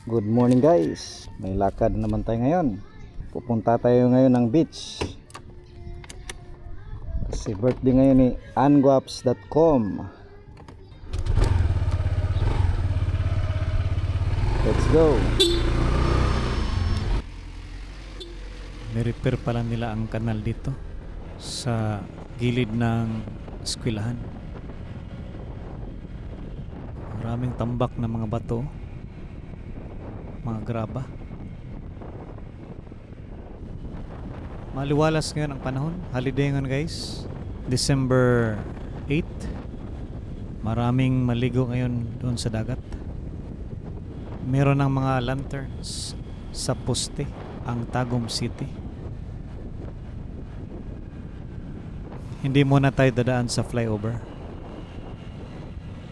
Good morning guys. May lakad naman tayo ngayon. Pupunta tayo ngayon ng beach. Kasi birthday ngayon ni anguaps.com. Let's go. Ni-repair pala nila ang kanal dito sa gilid ng eskwelahan. Maraming tambak na mga bato, mga graba. Maliwalas ngayon ang panahon. Holiday ngayon guys, December 8. Maraming maligo ngayon doon sa dagat. Meron ng mga lanterns sa poste ang Tagum City. Hindi muna tayo dadaan sa flyover.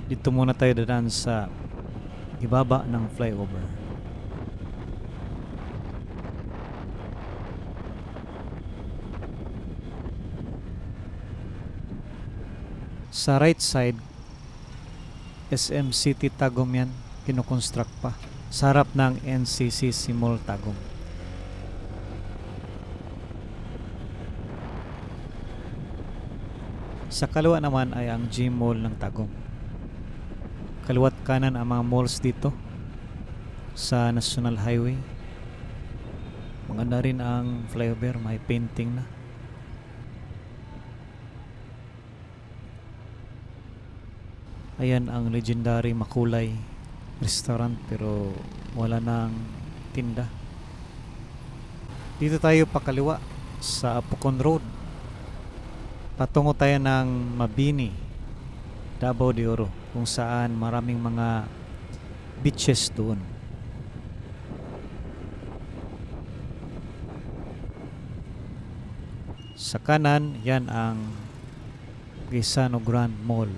Dito muna tayo dadaan sa ibaba ng flyover. Sa right side, SM City Tagum yan, kinoconstruct pa. Sa harap ng NCCC Mall Tagum. Sa kaliwa naman ay ang G Mall ng Tagum. Kaliwat kanan ang mga malls dito sa National Highway. Maganda rin ang flyover, may painting na. Ayan ang legendary Makulay restaurant pero wala nang tinda. Dito tayo pakaliwa sa Apocon Road. Patungo tayo ng Mabini, Davao de Oro, kung saan maraming mga beaches doon. Sa kanan, yan ang Rizano Grand Mall.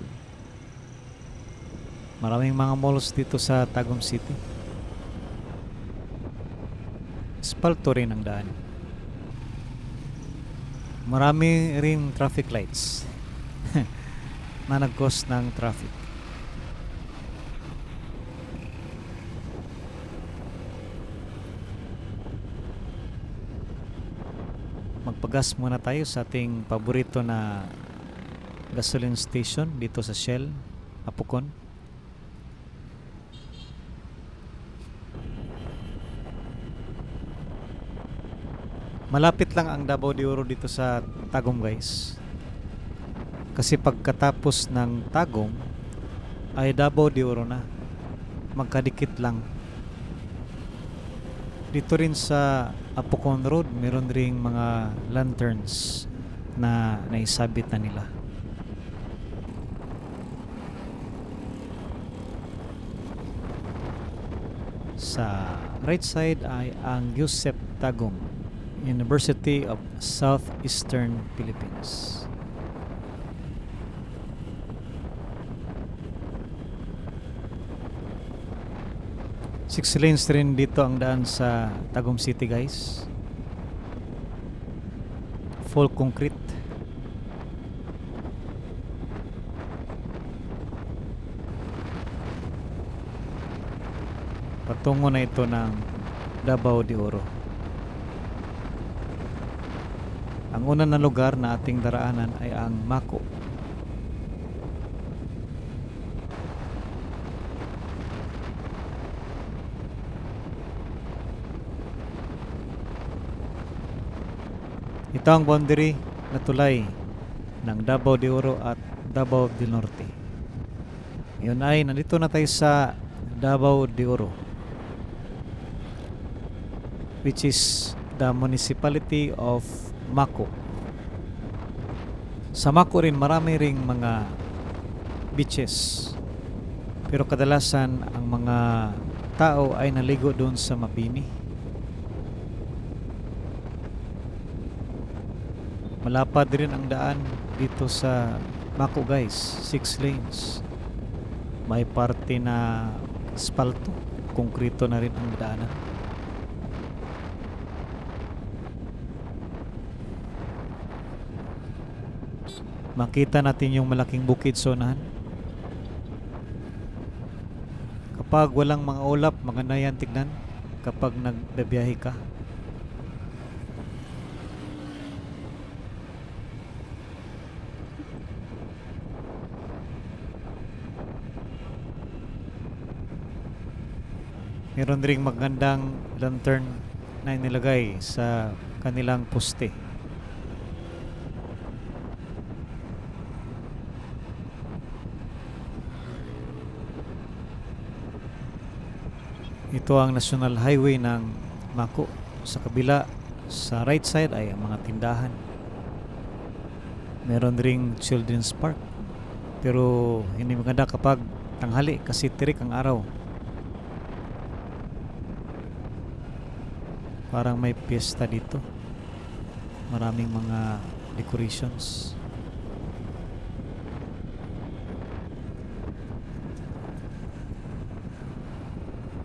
Maraming mga malls dito sa Tagum City. Espalto rin ang daan. Marami ring traffic lights na nag-cause ng traffic. Magpagas muna tayo sa ating paborito na gasoline station dito sa Shell, Apocon. Malapit lang ang Davao de Oro dito sa Tagum guys. Kasi pagkatapos ng Tagum ay Davao de Oro na. Magkadikit lang. Dito rin sa Apocon Road meron ring mga lanterns na naisabit na nila. Sa right side ay ang Giuseppe Tagum, University of Southeastern Philippines. Six lanes rin dito ang daan sa Tagum City guys. Full concrete. Patungo na ito ng Davao de Oro. Ang una na lugar na ating daraanan ay ang Mako. Ito ang boundary na tulay ng Davao de Oro at Davao del Norte. Ngayon ay nandito na tayo sa Davao de Oro, which is the municipality of Mako. Sa Mako rin marami ring mga beaches. Pero kadalasan ang mga tao ay naligo doon sa Mabini. Malapad rin ang daan dito sa Mako guys, 6 lanes. May parte na asfalto, konkrito na rin ang daanan. Makita natin yung malaking bukid sonahan. Kapag walang mga ulap, maganda yan tignan kapag nagbibiyahe ka. Meron ring magandang lantern na inilagay sa kanilang poste. Ito ang National Highway ng Mako. Sa kabila, sa right side ay ang mga tindahan. Meron ring children's park. Pero hindi maganda kapag tanghali kasi tirik ang araw. Parang may piyesta dito. Maraming mga decorations.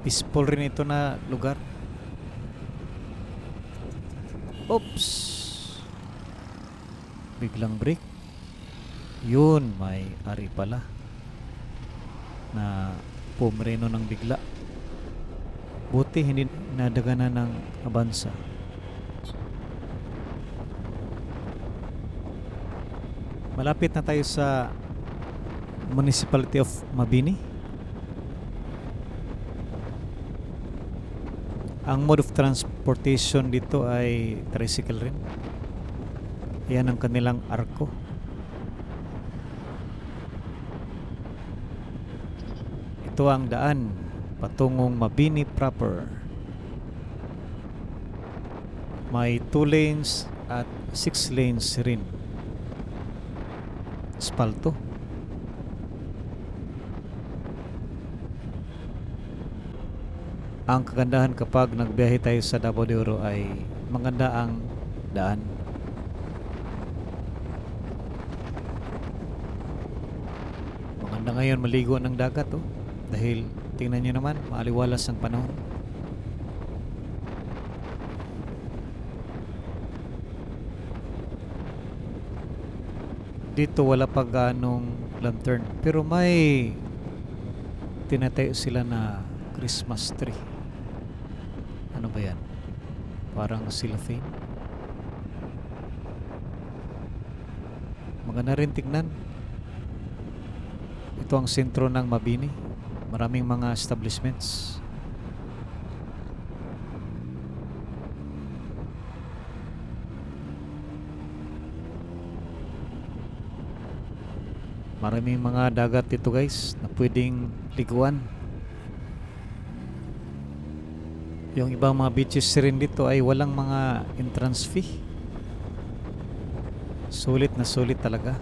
Peaceful rin ito na lugar. Oops! Biglang break. Yun, may ari pala na pumreno ng bigla. Buti hindi nadaganan ng abansa. Malapit na tayo sa Municipality of Mabini. Ang mode of transportation dito ay tricycle rin. Yan ang kanilang arko. Ito ang daan patungong Mabini proper. May 2 lanes at 6 lanes rin. Espalto. Ang kagandahan kapag nagbiyahe tayo sa Davao de Oro ay maganda ang daan. Maganda ngayon maligo ng dagat dahil tingnan nyo naman, maaliwalas ang panahon. Dito wala pa ganong lantern, pero may tinatayo sila na Christmas tree. Ano ba yan? Parang cellophane. Maganda rin tignan. Ito ang sentro ng Mabini. Maraming mga establishments. Maraming mga dagat dito guys na pwedeng liguan. Yung ibang mga beaches rin dito ay walang mga entrance fee. Sulit na sulit talaga.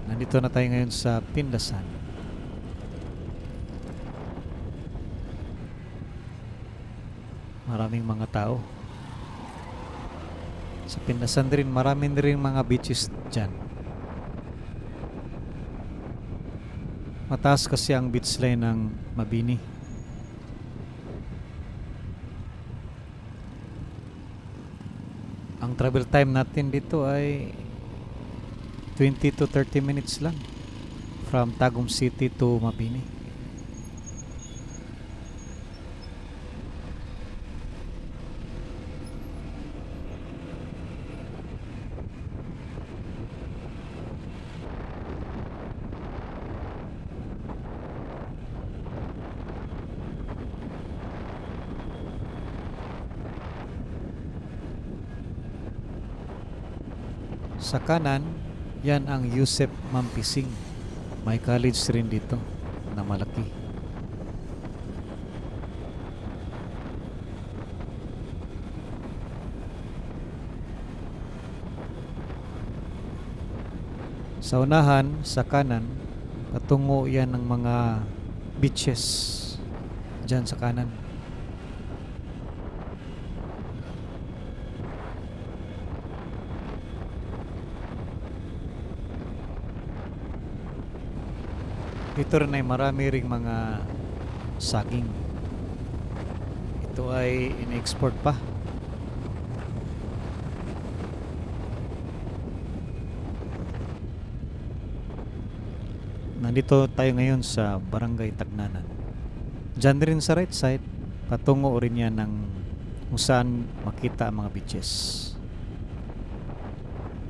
Nandito na tayo ngayon sa Pindasan. Maraming mga tao. Sa Pindasan din, maraming rin mga beaches dyan. Mataas kasi ang beach line ng Mabini. Ang travel time natin dito ay 20 to 30 minutes lang from Tagum City to Mabini. Sa kanan, yan ang Yusef Mampising. May college rin dito na malaki. Sa unahan, sa kanan, patungo yan ng mga beaches dyan sa kanan. Dito rin ay marami ring mga saging. Ito ay in-export pa. Nandito tayo ngayon sa Barangay Tagnanan. Diyan rin sa right side, patungo rin yan ng kung saan makita ang mga beaches.